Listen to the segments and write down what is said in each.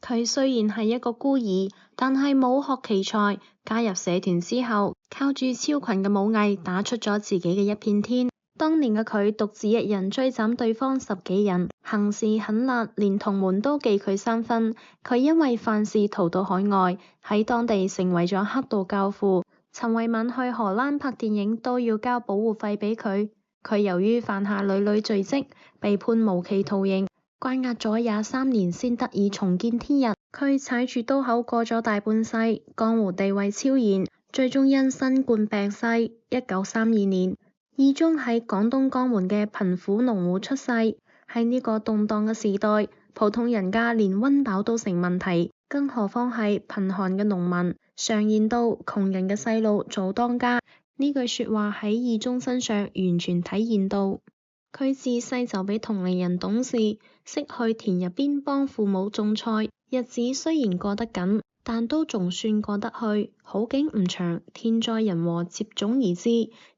佢雖然係一個孤兒，但係武學奇才。加入社團之後，靠住超群嘅武藝，打出咗自己嘅一片天。當年嘅佢獨自一人追斬對方10幾人，行事狠辣，連同門都忌佢3分。佢因為犯事逃到海外，喺當地成為咗黑道教父。陳慧敏去荷蘭拍電影都要交保護費俾佢。佢由於犯下屢屢罪績，被判無期徒刑，關押咗23年先得以重見天日。佢踩住刀口過咗大半世，江湖地位超然，最終因新冠病逝。1932年，義忠喺廣東江門嘅貧苦農戶出世。喺呢個動盪嘅時代，普通人家連溫飽都成問題，更何況係貧寒嘅農民。常言道，窮人嘅細路早當家，呢句說話喺義忠身上完全體現到。佢自細就比同齡人懂事，識去田入邊幫父母種菜。日子雖然過得緊，但都仲算過得去。好景唔長，天災人禍接踵而至。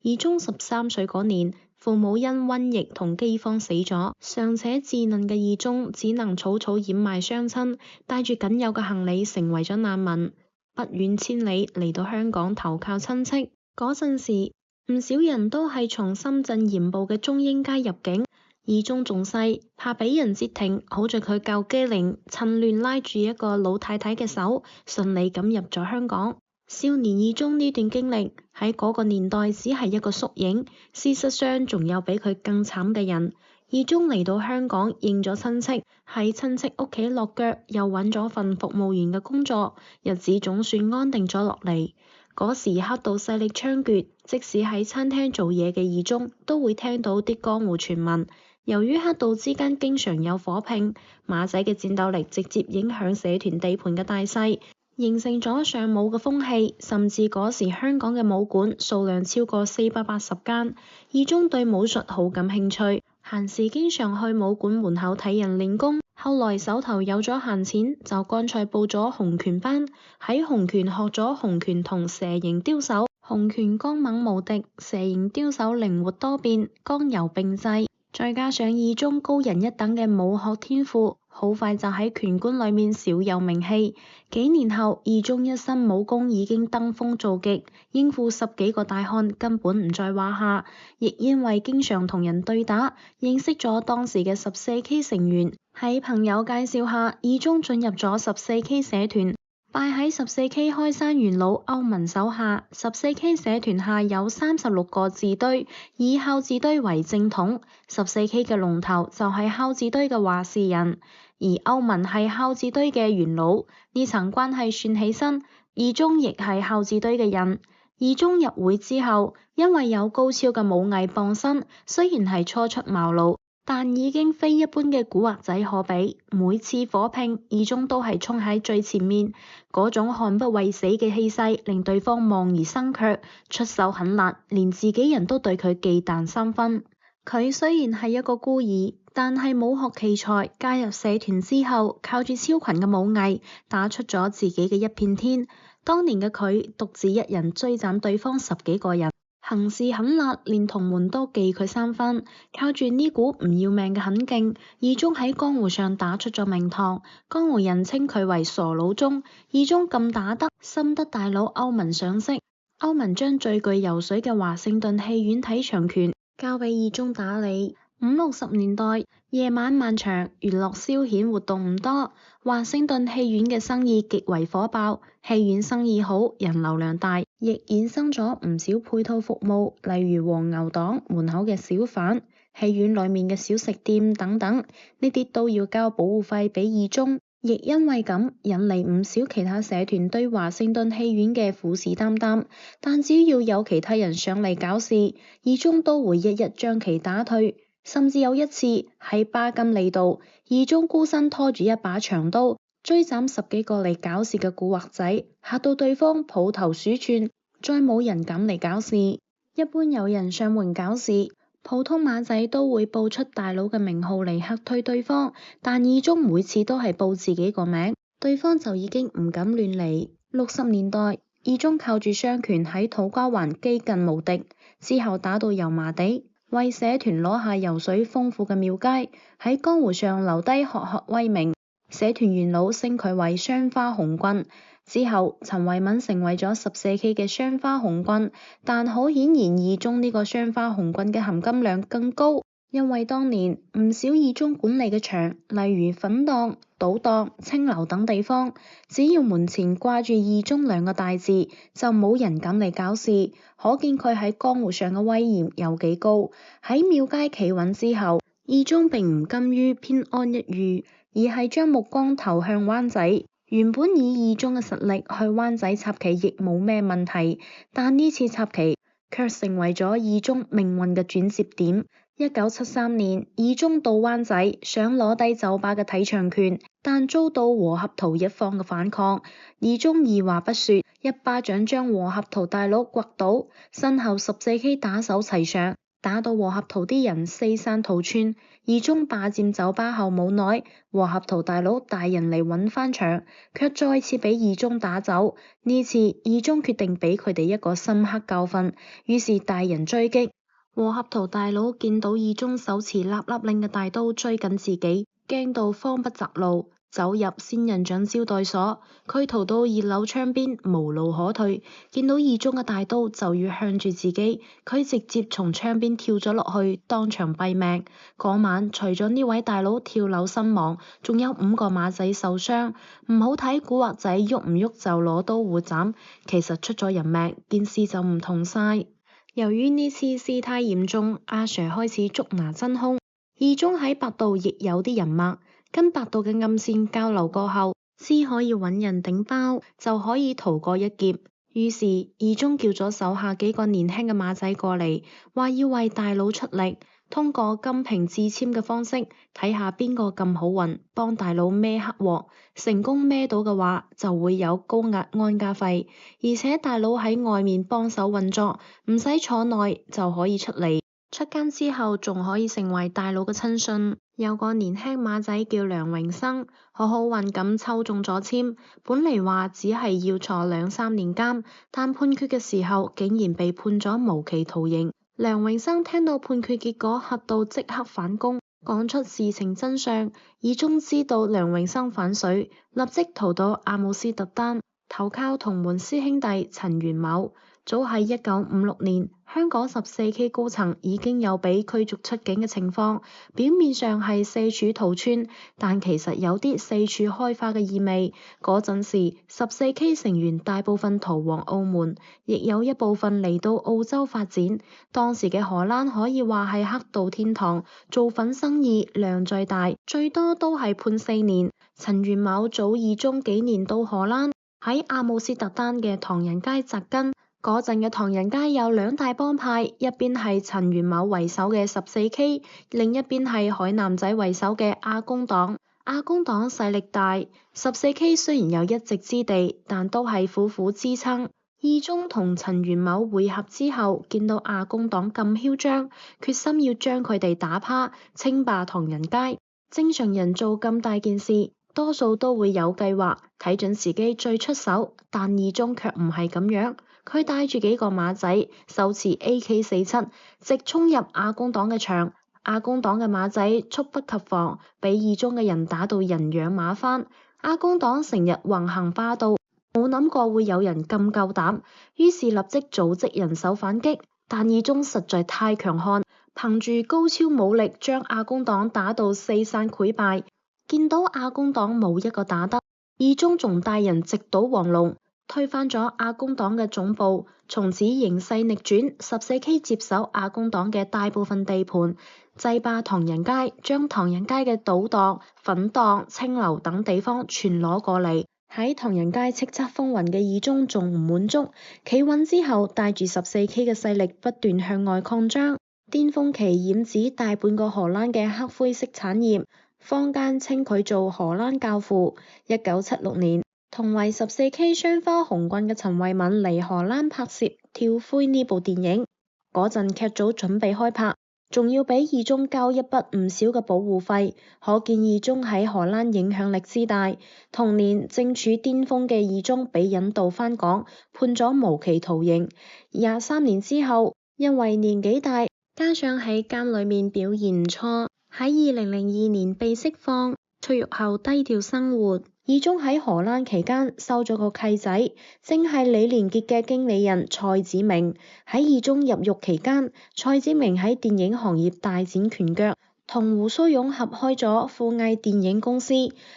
義忠13歲嗰年，父母因瘟疫同饑荒死咗，尚且稚嫩嘅義忠只能草草掩埋雙親，帶住僅有嘅行李成為咗難民，不遠千里嚟到香港投靠親戚。嗰陣時，唔少人都係從深圳鹽步嘅中英街入境。義忠仲細，怕俾人截停，好在佢夠機靈，趁亂拉住一個老太太嘅手，順利咁入咗香港。少年義忠呢段經歷喺嗰個年代只係一個縮影，事實上仲有比佢更慘嘅人。義忠嚟到香港認咗親戚，喺親戚屋企落腳，又揾咗份服務員嘅工作，日子總算安定咗落嚟。嗰時黑道勢力猖獗，即使喺餐廳做嘢嘅義忠都會聽到啲江湖傳聞。由於黑道之間經常有火拼，馬仔嘅戰鬥力直接影響社團地盤嘅大細，形成咗上武嘅風氣，甚至嗰時香港嘅武館數量超過480間。義忠對武術好感興趣，閒時經常去武館門口睇人練功。後來手頭有咗閒錢，就乾脆報咗洪拳班，喺洪拳學咗洪拳同蛇形刁手。洪拳剛猛無敵，蛇形刁手靈活多變，剛柔並濟。再加上義忠高人一等嘅武學天賦，好快就喺拳館裏面小有名氣。幾年後，義忠一身武功已經登峰造極，應付10幾個大漢根本唔在話下。亦因為經常同人對打，認識咗當時嘅14K 成員。喺朋友介紹下，義忠進入咗14K 社團。拜喺14K 開山元老歐文手下。14K 社團下有36個字隊，以孝字隊為正統。14K 嘅龍頭就係孝字隊嘅話事人，而歐文係孝字隊嘅元老。呢層關係算起身，義忠亦係孝字隊嘅人。義忠入會之後，因為有高超嘅武藝傍身，雖然係初出茅廬，但已經非一般嘅古惑仔可比。每次火拼，義忠都係衝喺最前面，嗰種悍不畏死嘅氣勢令對方望而生卻，出手狠辣，連自己人都對佢忌憚3分。佢雖然係一個孤兒，但係武學奇才。加入社團之後，靠住超群嘅武藝，打出咗自己嘅一片天。當年嘅佢獨自一人追斬對方10幾個人，行事狠辣，連同門都忌佢3分。靠住呢股唔要命嘅狠勁，義忠喺江湖上打出咗名堂，江湖人稱佢為傻佬中。義忠咁打得，深得大佬歐文賞識。歐文將最具油水嘅華盛頓戲院睇場權交俾義忠打理。50、60年代，夜晚漫長，娛樂消遣活動唔多，華盛頓戲院嘅生意極為火爆。戲院生意好，人流量大，亦衍生咗唔少配套服務，例如黃牛檔、門口嘅小販、戲院裏面嘅小食店等等，呢啲都要交保護費俾義忠。亦因為咁，引嚟唔少其他社團對華盛頓戲院嘅虎視眈眈，但只要有其他人上嚟搞事，義忠都會一一將其打退。甚至有一次喺巴金利道，義忠孤身拖住一把長刀，追斬10幾個嚟搞事嘅古惑仔，嚇到對方抱頭鼠竄，再冇人敢嚟搞事。一般有人上門搞事，普通馬仔都會報出大佬嘅名號嚟嚇退對方，但義忠每次都係報自己個名，對方就已經唔敢亂嚟。60年代，義忠靠住雙拳喺土瓜灣幾近無敵，之後打到油麻地，為社團攞下油水豐富嘅廟街，喺江湖上留低赫赫威名。社團元老升佢為雙花紅軍。之後，陳慧敏成為咗14K 嘅雙花紅軍，但好顯然二中呢個雙花紅軍嘅含金量更高，因為當年唔少二中管理嘅場，例如粉檔、賭檔、青樓等地方，只要門前掛住二中兩個大字，就冇人敢嚟搞事，可見佢喺江湖上嘅威嚴有幾高。喺廟街企穩之後，二中並唔甘於偏安一隅，而係將目光投向灣仔。原本以二中嘅實力去灣仔插旗亦冇咩問題，但呢次插旗卻成為咗二中命運嘅轉折點。1973年，二中到灣仔想攞低酒吧嘅睇場權，但遭到和合圖一方嘅反抗。二中二話不說，一巴掌將和合圖大佬掘倒，身後14K 打手齊上，打到和合圖啲人四散逃竄。二中霸佔酒吧後冇耐，和合圖大佬帶人嚟揾翻場，卻再次俾二中打走。呢次二中決定俾佢哋一個深刻教訓，於是帶人追擊。和合圖大佬見到二中手持立立令嘅大刀追緊自己，驚到慌不擇路，走入仙人掌招待所。佢逃到2樓窗邊，無路可退，見到二中嘅大刀就要向住自己，佢直接從窗邊跳咗落去，當場斃命。嗰晚除咗呢位大佬跳樓身亡，仲有5個馬仔受傷。唔好睇古惑仔喐唔喐就攞刀互斬，其實出咗人命，件事就唔同晒。由於呢次事態嚴重，阿 Sir 開始捉拿真兇。二中喺百度亦有啲人脈，跟百度嘅暗線交流過後，先可以揾人頂包，就可以逃過一劫。於是二中叫咗手下幾個年輕嘅馬仔過嚟，話要為大佬出力，通過金瓶自簽嘅方式，睇下邊個咁好運，幫大佬孭黑鑊。成功孭到嘅話，就會有高額安家費，而且大佬喺外面幫手運作，唔使坐內就可以出嚟。出監之後仲可以成為大佬嘅親信。有個年輕馬仔叫梁榮生，好好運咁抽中咗簽，本嚟話只係要坐2-3年監，但判決嘅時候竟然被判咗無期徒刑。梁榮生聽到判決結果，嚇到即刻反攻，講出事情真相。二中知道梁榮生反水，立即逃到阿姆斯特丹，投靠同門師兄弟陳元某。早喺1956年，香港14K 高層已經有被驅逐出境嘅情況，表面上係四處逃竄，但其實有啲四處開花嘅意味。嗰陣時14K 成員大部分逃往澳門，亦有一部分嚟到澳洲發展。當時嘅荷蘭可以話係黑道天堂，做粉生意量最大，最多都係判4年。陳元某早二中幾年到荷蘭，喺阿姆斯特丹嘅唐人街扎根。嗰陣嘅唐人街有2大幫派，一邊係陳元某為首嘅14K，另一邊係海南仔為首嘅阿公黨。阿公黨勢力大，14K 雖然有一席之地，但都係苦苦支撐。二中同陳元某會合之後，見到阿公黨咁囂張，決心要將佢哋打趴，稱霸唐人街。正常人做咁大件事，多數都會有計劃，睇準時機再出手，但二中卻唔係咁樣。佢帶住幾個馬仔，手持 AK47，直衝入阿公黨嘅場。阿公黨嘅馬仔猝不及防，俾二中嘅人打到人仰馬翻。阿公黨成日橫行霸道，冇諗過會有人咁夠膽，於是立即組織人手反擊。但二中實在太強悍，憑住高超武力將阿公黨打到四散潰敗。見到阿公黨冇一個打得，二中仲帶人直搗黃龍，推翻咗阿公黨嘅總部，從此形勢逆轉。14K 接手阿公黨嘅大部分地盤，制霸唐人街，將唐人街嘅賭檔、粉檔、青樓等地方全攞過嚟。喺唐人街叱咤風雲嘅二中仲唔滿足，企穩之後帶住14K 嘅勢力不斷向外擴張，巔峰期染指大半個荷蘭嘅黑灰色產業，坊間稱佢做荷蘭教父。1976年，同為14K 雙花紅棍嘅陳慧敏嚟荷蘭拍攝《跳灰》呢部電影，嗰陣劇組準備開拍，仲要俾二中交一筆唔少嘅保護費，可見二中喺荷蘭影響力之大。同年正處巔峰嘅二中被引渡返港，判咗無期徒刑。23年之後，因為年紀大，加上喺監裏面表現唔錯，喺2002年被釋放。出獄後低調生活。二中喺荷蘭期間收咗個契仔，正係李連杰嘅經理人蔡子明。喺二中入獄期間，蔡子明喺電影行業大展拳腳，同胡鬚勇合開咗富藝電影公司。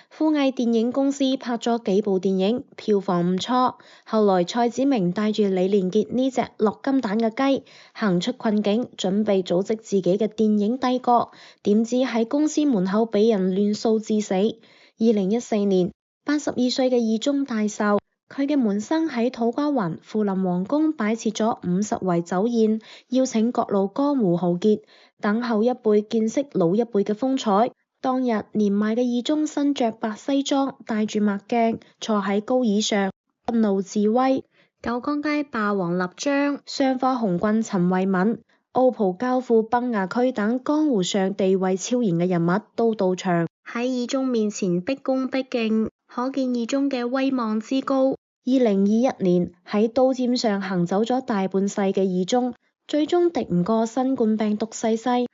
富藝電影公司拍咗幾部電影，票房唔錯。後來蔡子明帶住李連杰呢隻落金蛋嘅雞，行出困境，準備組織自己嘅電影帝國，點知喺公司門口俾人亂掃致死。2014年，82歲嘅二中大壽，佢嘅門生喺土瓜灣富臨皇宮擺設咗50圍酒宴，邀請各路江湖豪傑，等後一輩見識老一輩嘅風采。當日年邁嘅二中身着白西裝，戴住墨鏡，坐喺高椅上，不怒自威。九江街霸王立章、雙花紅棍陳慧敏、澳葡教父崩牙駒等江湖上地位超然嘅人物都到場，喺二中面前畢恭畢敬，可見二中嘅威望之高。2021年喺刀尖上行走咗大半世嘅二中，最終敵唔過新冠病毒逝世。喺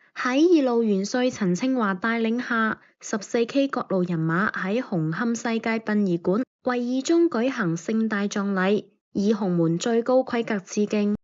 二路元帥陳清華帶領下，14K 各路人馬喺紅磡世界殯儀館為二中舉行盛大葬禮，以洪門最高規格致敬。